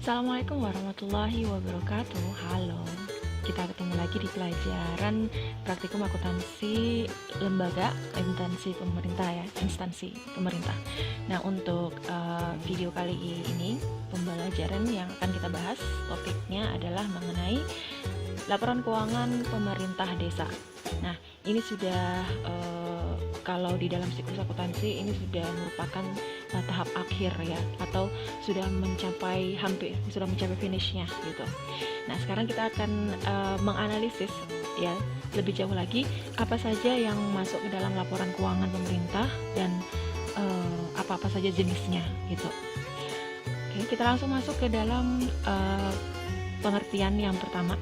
Assalamualaikum warahmatullahi wabarakatuh. Halo, kita ketemu lagi di pelajaran praktikum akuntansi lembaga instansi pemerintah. Nah, untuk video kali ini pembelajaran yang akan kita bahas topiknya adalah mengenai laporan keuangan pemerintah desa. Nah, ini sudah kalau di dalam siklus akuntansi ini sudah merupakan tahap akhir ya, atau sudah mencapai finishnya gitu. Nah, sekarang kita akan menganalisis ya lebih jauh lagi apa saja yang masuk ke dalam laporan keuangan pemerintah dan apa-apa saja jenisnya gitu. Oke, kita langsung masuk ke dalam pengertian yang pertama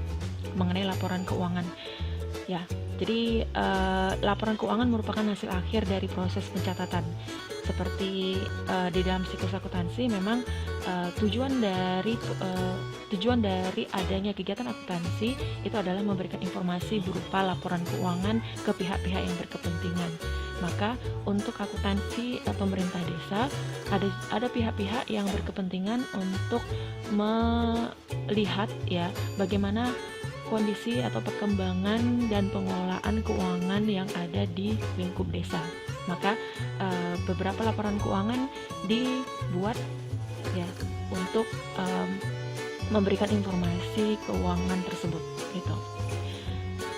mengenai laporan keuangan ya. Jadi laporan keuangan merupakan hasil akhir dari proses pencatatan. Seperti di dalam siklus akuntansi, memang tujuan dari adanya kegiatan akuntansi itu adalah memberikan informasi berupa laporan keuangan ke pihak-pihak yang berkepentingan. Maka untuk akuntansi pemerintah desa ada pihak-pihak yang berkepentingan untuk melihat ya bagaimana kondisi atau perkembangan dan pengelolaan keuangan yang ada di lingkup desa. Maka beberapa laporan keuangan dibuat ya untuk memberikan informasi keuangan tersebut gitu.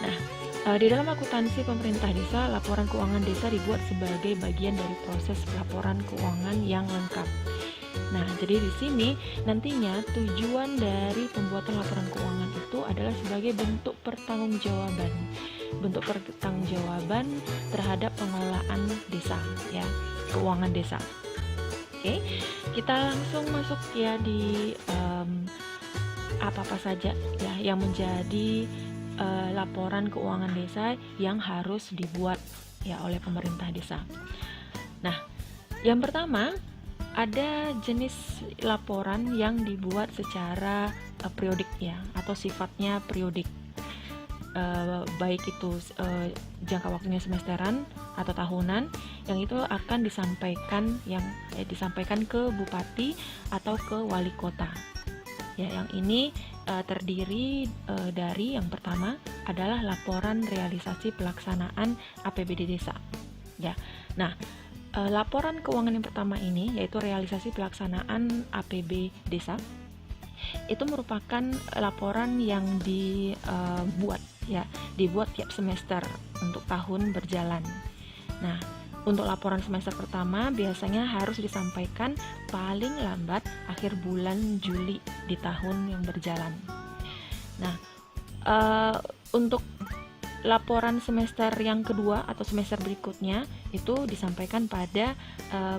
Nah, di dalam akuntansi pemerintah desa, laporan keuangan desa dibuat sebagai bagian dari proses laporan keuangan yang lengkap. Nah, jadi di sini nantinya tujuan dari pembuatan laporan keuangan itu adalah sebagai bentuk pertanggungjawaban terhadap pengelolaan desa ya, keuangan desa. Oke, kita langsung masuk ya di apa-apa saja ya yang menjadi laporan keuangan desa yang harus dibuat ya oleh pemerintah desa. Nah, yang pertama ada jenis laporan yang dibuat secara periodik ya, atau sifatnya periodik, baik itu jangka waktunya semesteran atau tahunan, yang itu akan disampaikan ke bupati atau ke wali kota. Ya, yang ini terdiri dari yang pertama adalah laporan realisasi pelaksanaan APBD desa. Ya, nah. Laporan keuangan yang pertama ini yaitu realisasi pelaksanaan APB desa. Itu merupakan laporan yang dibuat tiap semester untuk tahun berjalan. Nah, untuk laporan semester pertama biasanya harus disampaikan paling lambat akhir bulan Juli di tahun yang berjalan. Nah, untuk laporan semester yang kedua atau semester berikutnya itu disampaikan pada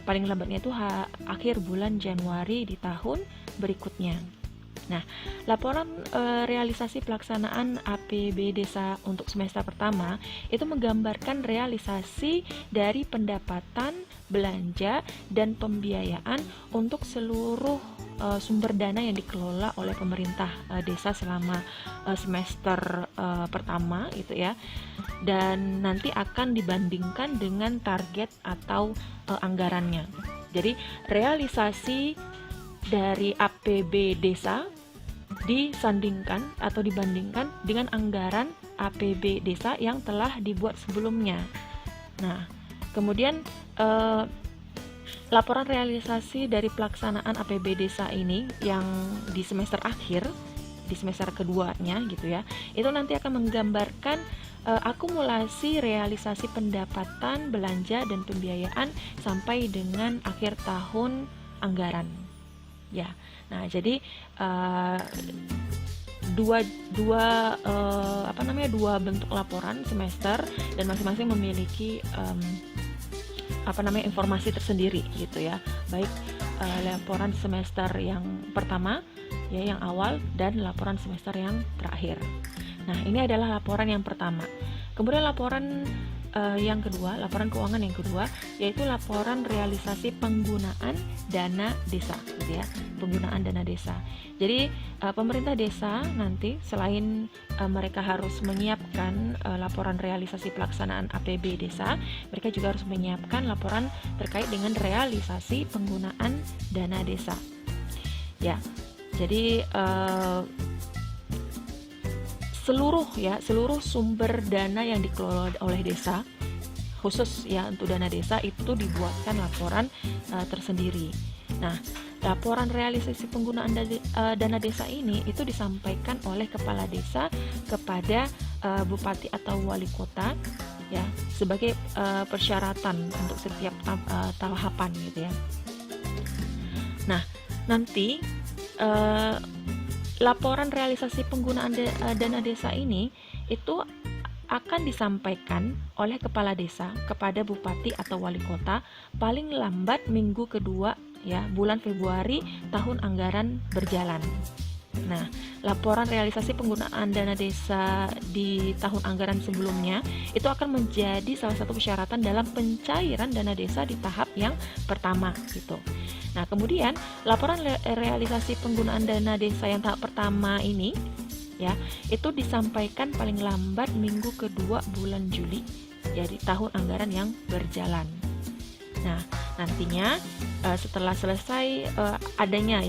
paling lambatnya itu akhir bulan Januari di tahun berikutnya. Nah, laporan realisasi pelaksanaan APB desa untuk semester pertama itu menggambarkan realisasi dari pendapatan, belanja, dan pembiayaan untuk seluruh sumber dana yang dikelola oleh pemerintah desa selama semester pertama itu ya, dan nanti akan dibandingkan dengan target atau anggarannya. Jadi realisasi dari APB desa disandingkan atau dibandingkan dengan anggaran APB desa yang telah dibuat sebelumnya. Nah, kemudian laporan realisasi dari pelaksanaan APB desa ini yang di semester akhir, di semester keduanya gitu ya, itu nanti akan menggambarkan akumulasi realisasi pendapatan, belanja, dan pembiayaan sampai dengan akhir tahun anggaran ya. Nah, jadi dua bentuk laporan semester dan masing-masing memiliki informasi tersendiri gitu ya, baik laporan semester yang pertama ya yang awal dan laporan semester yang terakhir. Nah, ini adalah laporan yang pertama. Kemudian laporan yang kedua, laporan keuangan yang kedua yaitu laporan realisasi penggunaan dana desa gitu ya, penggunaan dana desa. Jadi pemerintah desa nanti selain mereka harus menyiapkan laporan realisasi pelaksanaan APB desa, mereka juga harus menyiapkan laporan terkait dengan realisasi penggunaan dana desa. Ya. Jadi seluruh sumber dana yang dikelola oleh desa, khusus ya untuk dana desa, itu dibuatkan laporan tersendiri. Nah, laporan realisasi penggunaan dana desa ini itu disampaikan oleh kepala desa kepada bupati atau wali kota ya, sebagai persyaratan untuk setiap tahapan gitu ya. Nah, nanti laporan realisasi penggunaan dana desa ini itu akan disampaikan oleh kepala desa kepada bupati atau wali kota paling lambat minggu kedua ya bulan Februari tahun anggaran berjalan. Nah, laporan realisasi penggunaan dana desa di tahun anggaran sebelumnya itu akan menjadi salah satu persyaratan dalam pencairan dana desa di tahap yang pertama gitu. Nah, kemudian laporan realisasi penggunaan dana desa yang tahap pertama ini ya, itu disampaikan paling lambat minggu kedua bulan Juli jadi tahun anggaran yang berjalan. Nah, nantinya setelah selesai adanya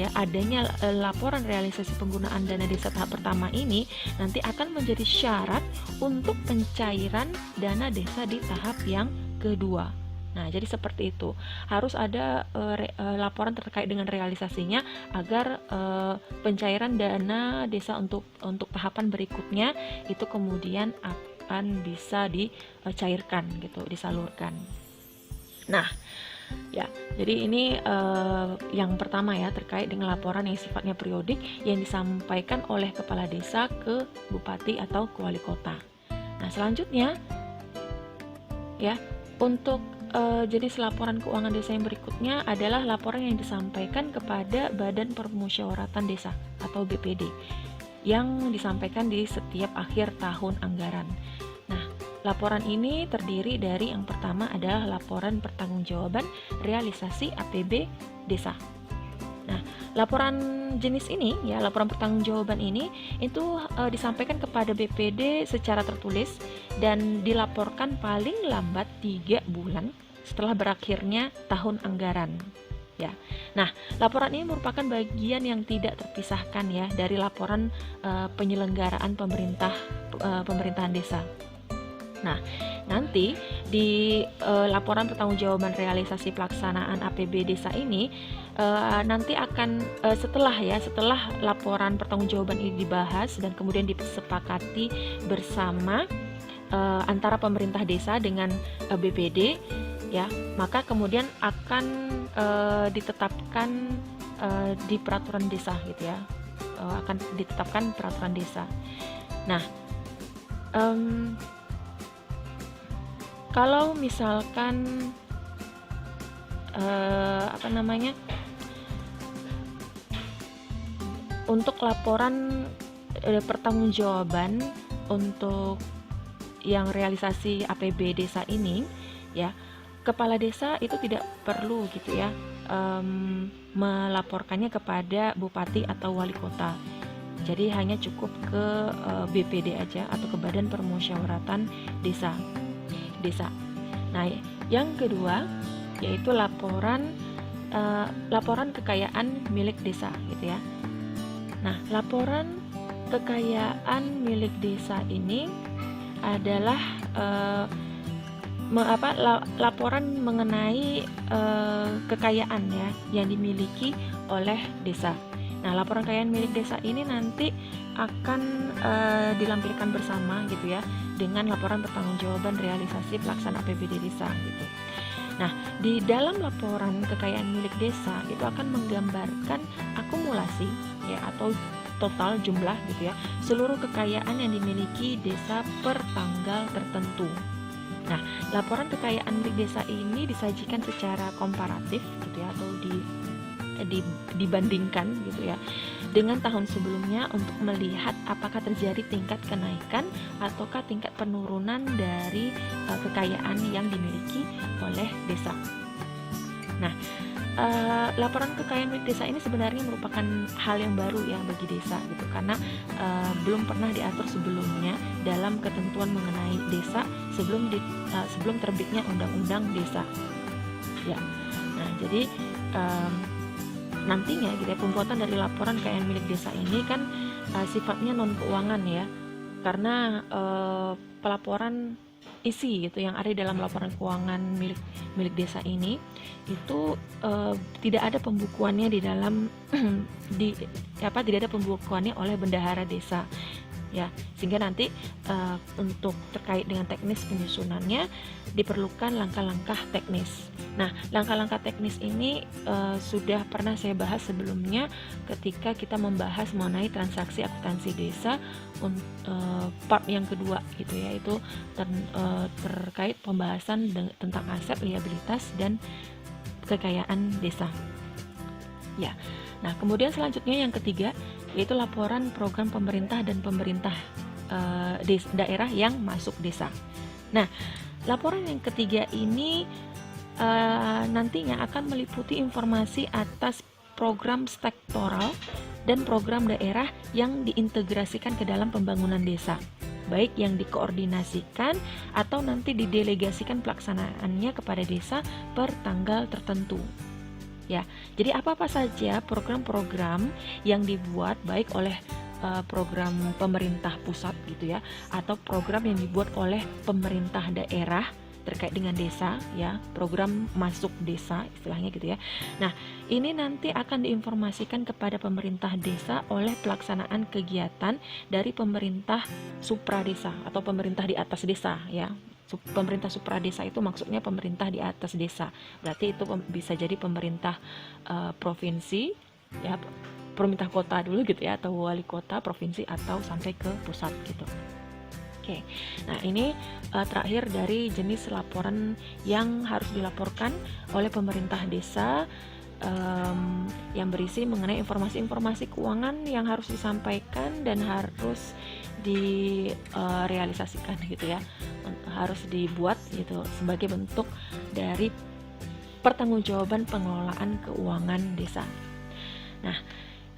laporan realisasi penggunaan dana desa tahap pertama ini, nanti akan menjadi syarat untuk pencairan dana desa di tahap yang kedua. Nah, jadi seperti itu. Harus ada laporan terkait dengan realisasinya agar pencairan dana desa untuk tahapan berikutnya itu kemudian akan bisa dicairkan gitu, disalurkan. Nah, ya, jadi ini yang pertama ya, terkait dengan laporan yang sifatnya periodik yang disampaikan oleh kepala desa ke bupati atau ke wali kota. Nah, selanjutnya ya, untuk jenis laporan keuangan desa yang berikutnya adalah laporan yang disampaikan kepada Badan Permusyawaratan Desa atau BPD yang disampaikan di setiap akhir tahun anggaran. Nah, laporan ini terdiri dari yang pertama adalah laporan pertanggungjawaban realisasi APB desa. Nah, laporan jenis ini ya, laporan pertanggungjawaban ini itu disampaikan kepada BPD secara tertulis dan dilaporkan paling lambat 3 bulan setelah berakhirnya tahun anggaran. Ya. Nah, laporan ini merupakan bagian yang tidak terpisahkan ya dari laporan penyelenggaraan pemerintahan desa. Nah, nanti di laporan pertanggungjawaban realisasi pelaksanaan APB desa ini nanti akan setelah laporan pertanggungjawaban ini dibahas dan kemudian disepakati bersama antara pemerintah desa dengan BPD ya, maka kemudian akan ditetapkan di peraturan desa gitu ya, akan ditetapkan peraturan desa. Nah, kalau misalkan untuk laporan pertanggungjawaban untuk yang realisasi APB desa ini ya, kepala desa itu tidak perlu gitu ya melaporkannya kepada bupati atau wali kota. Jadi hanya cukup ke BPD aja atau ke Badan Permusyawaratan Desa. Nah, yang kedua yaitu laporan kekayaan milik desa gitu ya. Nah, laporan kekayaan milik desa ini adalah laporan mengenai kekayaan ya yang dimiliki oleh desa. Nah, laporan kekayaan milik desa ini nanti akan dilampirkan bersama gitu ya dengan laporan pertanggungjawaban realisasi pelaksanaan APBD desa gitu. Nah, di dalam laporan kekayaan milik desa itu akan menggambarkan akumulasi ya atau total jumlah gitu ya seluruh kekayaan yang dimiliki desa per tanggal tertentu. Nah, laporan kekayaan milik desa ini disajikan secara komparatif gitu ya atau dibandingkan gitu ya dengan tahun sebelumnya untuk melihat apakah terjadi tingkat kenaikan ataukah tingkat penurunan dari kekayaan yang dimiliki oleh desa. Nah, laporan kekayaan milik desa ini sebenarnya merupakan hal yang baru ya bagi desa gitu karena belum pernah diatur sebelumnya dalam ketentuan mengenai desa sebelum terbitnya undang-undang desa ya. Nah, jadi nantinya gitu ya, pembuatan dari laporan kekayaan milik desa ini kan sifatnya non keuangan ya, karena pelaporan isi gitu yang ada di dalam laporan keuangan milik desa ini itu tidak ada pembukuannya di dalam tidak ada pembukuannya oleh bendahara desa ya, sehingga nanti untuk terkait dengan teknis penyusunannya diperlukan langkah-langkah teknis. Nah, langkah-langkah teknis ini sudah pernah saya bahas sebelumnya ketika kita membahas mengenai transaksi akuntansi desa part yang kedua gitu ya, itu terkait pembahasan tentang aset, liabilitas dan kekayaan desa. Ya. Nah, kemudian selanjutnya yang ketiga yaitu laporan program pemerintah dan pemerintah daerah yang masuk desa. Nah, laporan yang ketiga ini nantinya akan meliputi informasi atas program sektoral dan program daerah yang diintegrasikan ke dalam pembangunan desa, baik yang dikoordinasikan atau nanti didelegasikan pelaksanaannya kepada desa per tanggal tertentu. Ya, jadi apa-apa saja program-program yang dibuat baik oleh program pemerintah pusat gitu ya, atau program yang dibuat oleh pemerintah daerah terkait dengan desa ya, program masuk desa istilahnya gitu ya. Nah, ini nanti akan diinformasikan kepada pemerintah desa oleh pelaksanaan kegiatan dari pemerintah supradesa atau pemerintah di atas desa ya. Pemerintah supradesa itu maksudnya pemerintah di atas desa, berarti itu bisa jadi pemerintah provinsi ya, pemerintah kota dulu gitu ya, atau wali kota provinsi atau sampai ke pusat gitu. Oke, nah ini terakhir dari jenis laporan yang harus dilaporkan oleh pemerintah desa, yang berisi mengenai informasi-informasi keuangan yang harus disampaikan dan harus direalisasikan gitu ya, harus dibuat gitu sebagai bentuk dari pertanggungjawaban pengelolaan keuangan desa. Nah,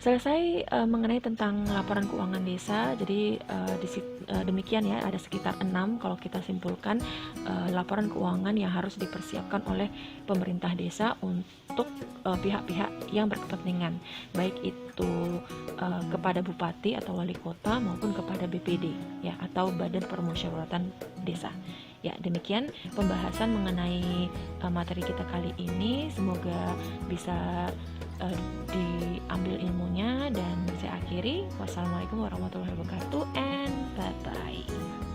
selesai mengenai tentang laporan keuangan desa. Jadi demikian ya, ada sekitar 6 kalau kita simpulkan laporan keuangan yang harus dipersiapkan oleh pemerintah desa untuk pihak-pihak yang berkepentingan, baik itu kepada bupati atau wali kota maupun kepada BPD ya, atau Badan Permusyawaratan Desa. Ya, demikian pembahasan mengenai materi kita kali ini. Semoga bisa diambil ilmunya, dan saya akhiri. Wassalamualaikum warahmatullahi wabarakatuh and bye bye.